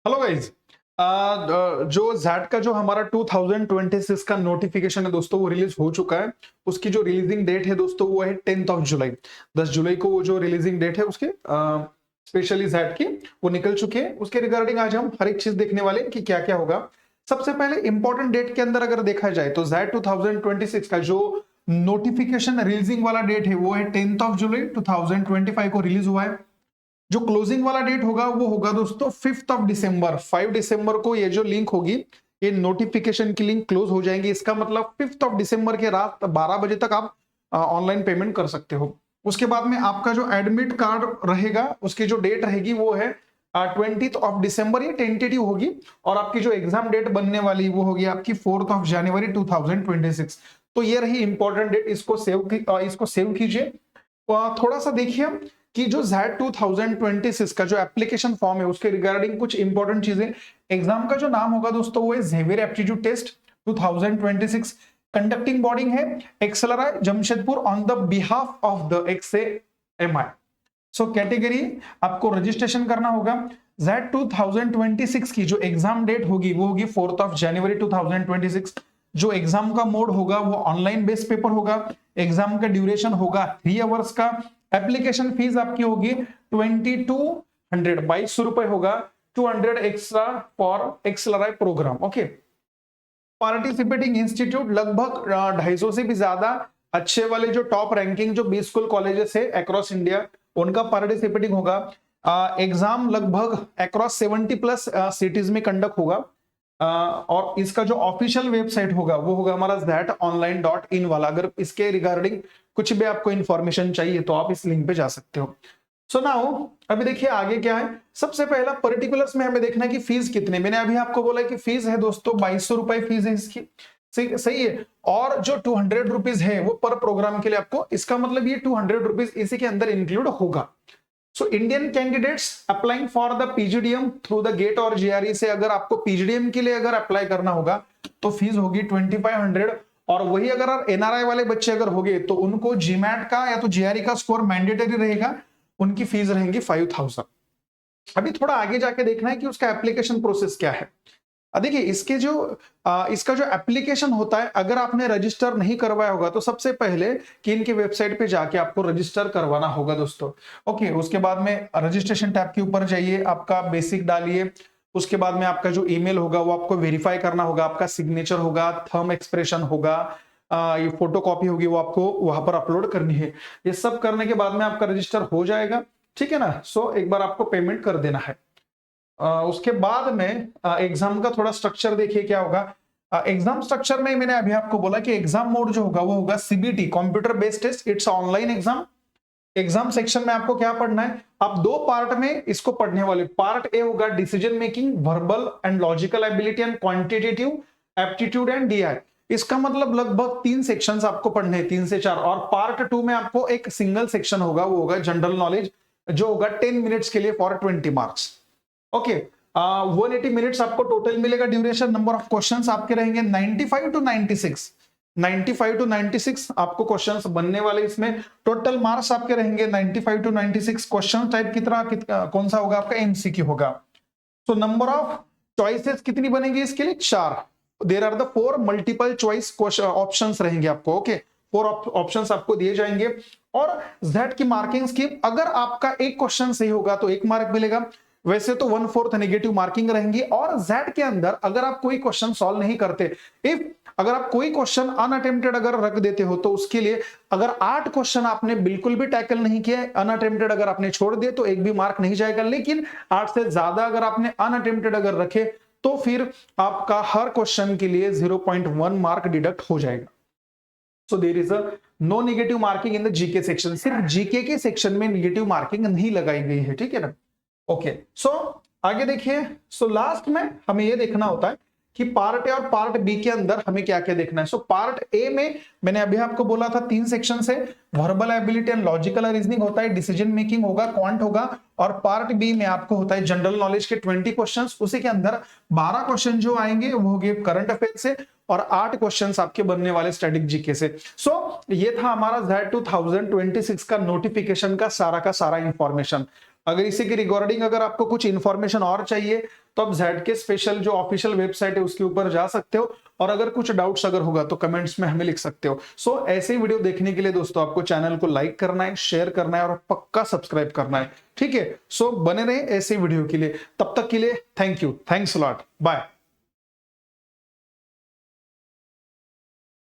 Hello guys. जो jet का जो हमारा 2026 का नोटिफिकेशन है दोस्तों वो रिलीज हो चुका है। उसकी जो रिलीजिंग डेट है दोस्तों वो है 10th ऑफ जुलाई। 10 जुलाई को वो जो रिलीजिंग डेट है उसके स्पेशली जैट की वो निकल चुके हैं। उसके रिगार्डिंग आज हम हर एक चीज देखने वाले हैं कि क्या क्या होगा। सबसे पहले इंपॉर्टेंट डेट के अंदर अगर देखा जाए तो जैट 2026 का जो नोटिफिकेशन रिलीजिंग वाला डेट है वो है 10th ऑफ जुलाई 2025 को रिलीज हुआ है। जो क्लोजिंग वाला डेट होगा वो होगा दोस्तों 5th ऑफ दिसंबर। 5 दिसंबर को ये जो लिंक होगी, ये नोटिफिकेशन की लिंक क्लोज हो जाएंगी। इसका मतलब 5th ऑफ दिसंबर के रात 12 बजे तक आप ऑनलाइन पेमेंट कर सकते हो। उसके बाद में आपका जो एडमिट कार्ड रहेगा उसकी जो डेट रहेगी वो है 20th ऑफ दिसंबर। ये टेंटेटिव होगी और आपकी जो एग्जाम डेट बनने वाली वो होगी आपकी 4th ऑफ जनवरी 2026। तो ये रही इंपॉर्टेंट डेट, इसको सेव कीजिए। थोड़ा सा देखिए कि जो Z 2026 का जो एप्लीकेशन फॉर्म है उसके रिगार्डिंग कुछ इंपॉर्टेंट चीजें। एग्जाम का जो नाम होगा दोस्तों वो है Xavier aptitude test 2026। Conducting body है XLRI Jamshedpur on the behalf of the XAMI। So category आपको रजिस्ट्रेशन करना होगा। Z 2026 की जो एग्जाम डेट होगी वो होगी 4th ऑफ जनवरी 2026। जो एग्जाम का मोड होगा वो ऑनलाइन बेस्ड पेपर होगा। एग्जाम का ड्यूरेशन होगा 3 आवर्स का। एप्लीकेशन फीस आपकी होगी 2200 ₹2200 होगा। 200 extra for XLRI program. Okay, participating institute लगभग 250 से भी ज्यादा अच्छे वाले जो टॉप रैंकिंग जो 20 स्कूल कॉलेजेस है अक्रॉस इंडिया उनका पार्टिसिपेटिंग होगा। एग्जाम लगभग अक्रॉस 70+ सिटीज में कंडक्ट होगा। और इसका जो ऑफिशियल वेबसाइट होगा वो होगा हमारा zatonline.in वाला। अगर इसके रिगार्डिंग कुछ भी आपको इंफॉर्मेशन चाहिए तो आप इस लिंक पे जा सकते हो। सो नाउ अभी देखिए आगे क्या है। सबसे पहला पर्टिकुलर्स में हमें देखना है कि फीस कितने। मैंने अभी आपको बोला कि फीस है दोस्तों 2200 रुपए फीस है इसकी। सही है। और जो 200 रुपीज है वो पर प्रोग्राम के लिए आपको, इसका मतलब ये 200 रुपीज इसी के अंदर इंक्लूड होगा। So Indian candidates applying for the PGDM through the GATE और जेआरई से अगर आपको पीजीडीएम के लिए अगर अप्लाई करना होगा तो फीस होगी 2500। और वही अगर एनआरआई वाले बच्चे अगर होंगे तो उनको जीमैट का या तो जेआरई का स्कोर मैंडेटरी रहेगा, उनकी फीस रहेंगी 5000। अभी थोड़ा आगे जाके देखना है कि उसका एप्लीकेशन प्रोसेस क्या है। देखिए इसका जो एप्लीकेशन होता है अगर आपने रजिस्टर नहीं करवाया होगा तो सबसे पहले कि इनके वेबसाइट पे जाके आपको रजिस्टर करवाना होगा दोस्तों। ओके, उसके बाद में रजिस्ट्रेशन टैब के ऊपर जाइए, आपका बेसिक डालिए। उसके बाद में आपका जो ईमेल होगा वो आपको वेरीफाई करना होगा, आपका सिग्नेचर होगा, थंब एक्सप्रेशन होगा, ये फोटो कॉपी होगी वो आपको वहां पर अपलोड करनी है। ये सब करने के बाद में आपका रजिस्टर हो जाएगा, ठीक है ना। सो एक बार आपको पेमेंट कर देना है। उसके बाद में एग्जाम का थोड़ा स्ट्रक्चर देखिए क्या होगा। एग्जाम स्ट्रक्चर में मैंने अभी आपको बोला कि एग्जाम मोड जो होगा वो होगा CBT computer based test, it's online exam. Exam section में आपको क्या पढ़ना है, आप दो पार्ट में इसको पढ़ने वाले। पार्ट ए होगा decision making, verbal and logical ability and quantitative aptitude and DI. इसका मतलब लगभग 3 सेक्शंस आपको पढ़ने हैं, 3 से 4। और पार्ट 2 में आपको एक सिंगल सेक्शन होगा वो होगा जनरल नॉलेज, जो होगा 10 मिनट्स के लिए फॉर 20 मार्क्स। ओके, 180 मिनट्स आपको टोटल मिलेगा ड्यूरेशन। नंबर ऑफ क्वेश्चंस आपके रहेंगे 95 टू 96। 95 टू 96 आपको क्वेश्चंस बनने वाले। इसमें टोटल मार्क्स आपके रहेंगे 95 टू 96। क्वेश्चन टाइप कौन सा होगा आपका, एमसीक्यू होगा। सो नंबर ऑफ चॉइसेस कितनी बनेगी इसके लिए, 4। There are the 4 multiple choice options रहेंगे आपको। ओके, 4 ऑप्शंस आपको दिए जाएंगे। और जेड की मार्किंग स्कीम, अगर आपका एक क्वेश्चन सही होगा तो 1 मार्क मिलेगा, वैसे तो 1/4 नेगेटिव मार्किंग रहेंगी। और जेड के अंदर अगर आप कोई क्वेश्चन सॉल्व नहीं करते, अगर आप कोई क्वेश्चन अनअटेम्प्टेड अगर रख देते हो तो उसके लिए, अगर 8 क्वेश्चन आपने बिल्कुल भी टैकल नहीं किया, अनअटेम्प्टेड अगर आपने छोड़ दिए तो 1 भी मार्क नहीं जाएगा। लेकिन 8 से ज्यादा अगर आपने अनअटेम्प्टेड अगर रखे तो फिर आपका हर क्वेश्चन के लिए 0.1 मार्क डिडक्ट हो जाएगा। So there is a no negative marking in the GK section. सिर्फ जीके के सेक्शन में नेगेटिव मार्किंग नहीं लगाई गई है, ठीक है ना। ओके, सो आगे देखिए। सो लास्ट में हमें यह देखना होता है कि पार्ट ए और पार्ट बी के अंदर हमें क्या क्या देखना है। सो पार्ट ए में मैंने अभी आपको बोला था 3 सेक्शन है, verbal ability and logical reasoning होता है, डिसीजन मेकिंग होगा, क्वांट होगा। और पार्ट बी में आपको होता है जनरल नॉलेज के 20 क्वेश्चंस। उसी के अंदर 12 क्वेश्चन जो आएंगे वो होंगे करंट अफेयर से और 8 क्वेश्चंस आपके बनने वाले स्टैटिक जीके से। सो ये था हमारा Z 2026 का नोटिफिकेशन का सारा इंफॉर्मेशन। अगर इसी के रिगार्डिंग अगर आपको कुछ इंफॉर्मेशन और चाहिए तो आप जेड के स्पेशल जो ऑफिशियल वेबसाइट है उसके ऊपर जा सकते हो, और अगर कुछ डाउट्स अगर होगा तो कमेंट्स में हमें लिख सकते हो। सो ऐसे ही वीडियो देखने के लिए दोस्तों आपको चैनल को लाइक करना है, शेयर करना है और पक्का सब्सक्राइब करना है, ठीक है। सो बने रहे ऐसे वीडियो के लिए, तब तक के लिए thank you, thanks a lot, bye.